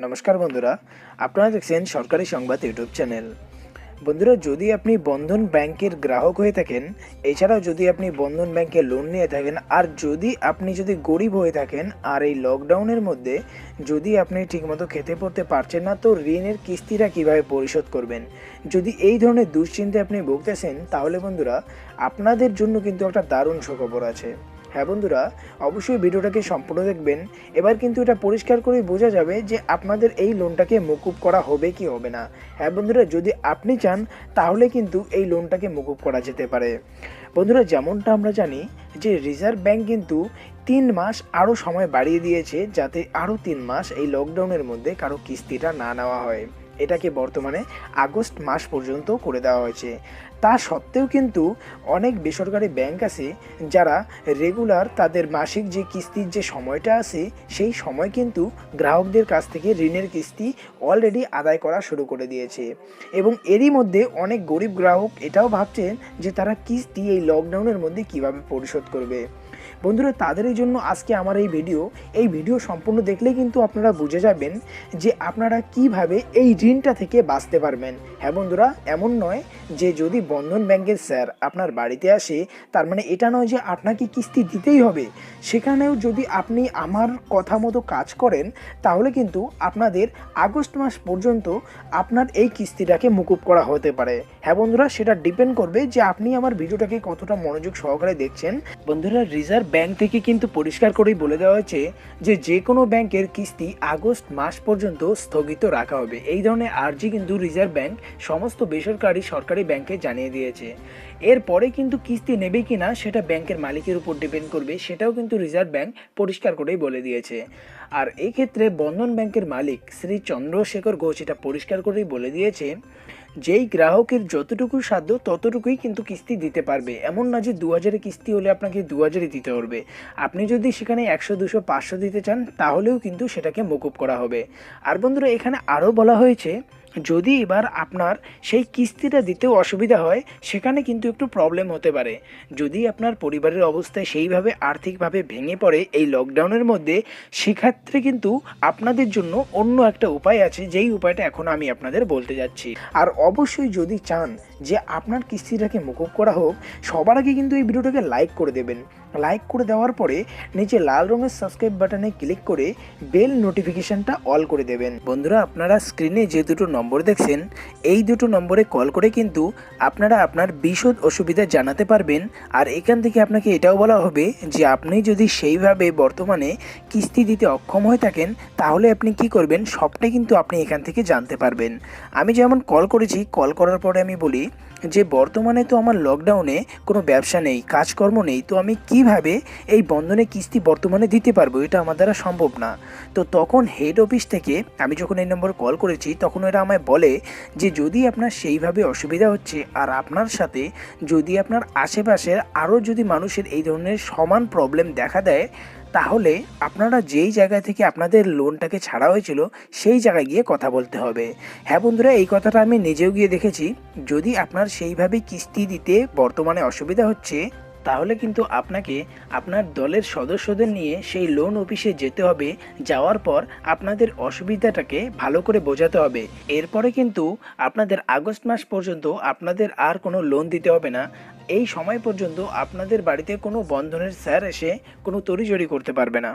নমস্কার বন্ধুরা, আপনারা দেখছেন সরকারি সংবাদ ইউটিউব চ্যানেল। বন্ধুরা, যদি আপনি বন্ধন ব্যাংকের গ্রাহক হয়ে থাকেন, এছাড়াও যদি আপনি বন্ধন ব্যাংকে লোন নিয়ে থাকেন, আর যদি গরিব হয়ে থাকেন, আর এই লকডাউনের মধ্যে যদি আপনি ঠিকমতো খেতে পড়তে পারছেন না, তো ঋণের কিস্তিটা কিভাবে পরিশোধ করবেন, যদি এই ধরনের দুশ্চিন্তায় আপনি ভুগতেছেন, তাহলে বন্ধুরা আপনাদের জন্য কিন্তু একটা দারুণ সুখবর আছে। হ্যাঁ বন্ধুরা, অবশ্যই ভিডিওটাকে সম্পূর্ণ দেখবেন। এবার কিন্তু এটা পরিষ্কার করেই বোঝা যাবে যে আপনাদের এই লোনটাকে মকুব করা হবে কি হবে না। হ্যাঁ বন্ধুরা, যদি আপনি চান তাহলে কিন্তু এই লোনটাকে মকুব করা যেতে পারে। বন্ধুরা, যেমনটা আমরা জানি যে রিজার্ভ ব্যাংক কিন্তু 3 মাস আরও সময় বাড়িয়ে দিয়েছে, যাতে আরও 3 মাস এই লকডাউনের মধ্যে কারো কিস্তিটা না নেওয়া হয়। এটাকে বর্তমানে আগস্ট মাস পর্যন্ত করে দেওয়া হয়েছে। তা সত্ত্বেও কিন্তু অনেক বেসরকারি ব্যাংক আছে যারা রেগুলার তাদের মাসিক যে কিস্তির যে সময়টা আছে, সেই সময় কিন্তু গ্রাহকদের কাছ থেকে ঋণের কিস্তি অলরেডি আদায় করা শুরু করে দিয়েছে। এবং এরই মধ্যে অনেক গরিব গ্রাহক এটাও ভাবছেন যে তারা কিস্তি এই লকডাউনের মধ্যে কিভাবে পরিশোধ করবে। বন্ধুরা, তাদেরই জন্য আজকে আমার এই ভিডিও সম্পূর্ণ দেখলেই কিন্তু আপনারা বুঝে যাবেন যে আপনারা কিভাবে এই ঋণটা থেকে বাঁচতে পারবেন। হ্যাঁ বন্ধুরা, এমন নয় যে যদি বন্ধন ব্যাংকের স্যার আপনার বাড়িতে আসে, তার মানে এটা নয় যে আপনাকে কিস্তি দিতেই হবে। সেখানেও যদি আপনি আমার কথা মতো কাজ করেন, তাহলে কিন্তু আপনাদের আগস্ট মাস পর্যন্ত আপনার এই কিস্তিটাকে মকুব করা হতে পারে। হ্যাঁ বন্ধুরা, সেটা ডিপেন্ড করবে যে আপনি আমার ভিডিওটাকে কতটা মনোযোগ সহকারে দেখছেন। বন্ধুরা, রিজার্ভ ব্যাংক থেকে কিন্তু পরিষ্কার করেই বলে দেওয়া হয়েছে যে কোনো ব্যাংকের কিস্তি আগস্ট মাস পর্যন্ত স্থগিত রাখা হবে। এই ধরনের আর্জি কিন্তু রিজার্ভ ব্যাংক সমস্ত বেসরকারি সরকারি ব্যাংকে জানিয়ে দিয়েছে। এরপরে কিন্তু কিস্তি নেবে কিনা সেটা ব্যাংকের মালিকের উপর ডিপেন্ড করবে, সেটাও কিন্তু রিজার্ভ ব্যাংক পরিষ্কার করেই বলে দিয়েছে। আর এই ক্ষেত্রে বন্ধন ব্যাংকের মালিক শ্রী চন্দ্রশেখর ঘোষ এটা পরিষ্কার করেই বলে দিয়েছে যেই গ্রাহকের যতটুকু সাধ্য ততটুকুই কিন্তু কিস্তি দিতে পারবে। এমন না যে 2000 কিস্তি হলে আপনাকে 2000ই দিতে হবে। আপনি যদি সেখানে 100, 200, 500 দিতে চান, তাহলেও কিন্তু সেটাকে মকুব করা হবে। আর বন্ধুরা, এখানে আরও বলা হয়েছে যদি এবার আপনার সেই কিস্তিটা দিতেও অসুবিধা হয়, সেখানে কিন্তু একটু প্রবলেম হতে পারে। যদি আপনার পরিবারের অবস্থায় সেইভাবে আর্থিকভাবে ভেঙে পড়ে এই লকডাউনের মধ্যে, সেক্ষেত্রে কিন্তু আপনাদের জন্য অন্য একটা উপায় আছে, যেই উপায়টা এখন আমি আপনাদের বলতে যাচ্ছি। আর অবশ্যই যদি চান যে আপনার কিস্তিটাকে মকুব করা হোক, সবার আগে কিন্তু এই ভিডিওটাকে লাইক করে দেবেন। লাইক করে দেওয়ার পরে নিচে লাল রঙের সাবস্ক্রাইব বাটনে ক্লিক করে বেল নোটিফিকেশনটা অল করে দেবেন। বন্ধুরা, আপনারা স্ক্রিনে যে দুটো নম্বর দেখছেন, এই দুটো নম্বরে কল করে কিন্তু আপনারা আপনার বিশদ অসুবিধা জানাতে পারবেন। আর এখান থেকে আপনাকে এটাও বলা হবে যে আপনি যদি সেইভাবে বর্তমানে কিস্তি দিতে অক্ষম হয়ে থাকেন, তাহলে আপনি কি করবেন, সবটাই কিন্তু আপনি এখান থেকে জানতে পারবেন। আমি যেমন কল করেছি, কল করার পরে আমি বলি যে বর্তমানে তো আমার লকডাউনে কোনো ব্যবসা নেই, কাজকর্ম নেই, তো আমি কিভাবে এই বন্ধনে কিস্তি বর্তমানে দিতে পারবো, এটা আমার দ্বারা সম্ভব না। তো তখন হেড অফিস থেকে আমি যখন এই নম্বরে কল করেছি, তখন এরা আমায় বলে যে যদি আপনার সেইভাবে অসুবিধা হচ্ছে, আর আপনার সাথে যদি আপনার আশেপাশের আরও যদি মানুষের এই ধরনের সমান প্রবলেম দেখা দেয়, তাহলে আপনারা যেই জায়গা থেকে আপনাদের লোনটাকে ছাড়া হয়েছিল সেই জায়গায় গিয়ে কথা বলতে হবে। হ্যাঁ বন্ধুরা, এই কথাটা আমি নিজেও গিয়ে দেখেছি। যদি আপনার সেইভাবে কিস্তি দিতে বর্তমানে অসুবিধা হচ্ছে, তাহলে কিন্তু আপনাকে আপনার দলের সদস্যদের নিয়ে সেই লোন অফিসে যেতে হবে। যাওয়ার পর আপনাদের অসুবিধাটাকে ভালো করে বোঝাতে হবে। এরপরে কিন্তু আপনাদের আগস্ট মাস পর্যন্ত আপনাদের আর কোনো লোন দিতে হবে না। এই সময় পর্যন্ত আপনাদের বাড়িতে কোনো বন্ধনের স্যার এসে কোনো তড়িজড়ি করতে পারবে না।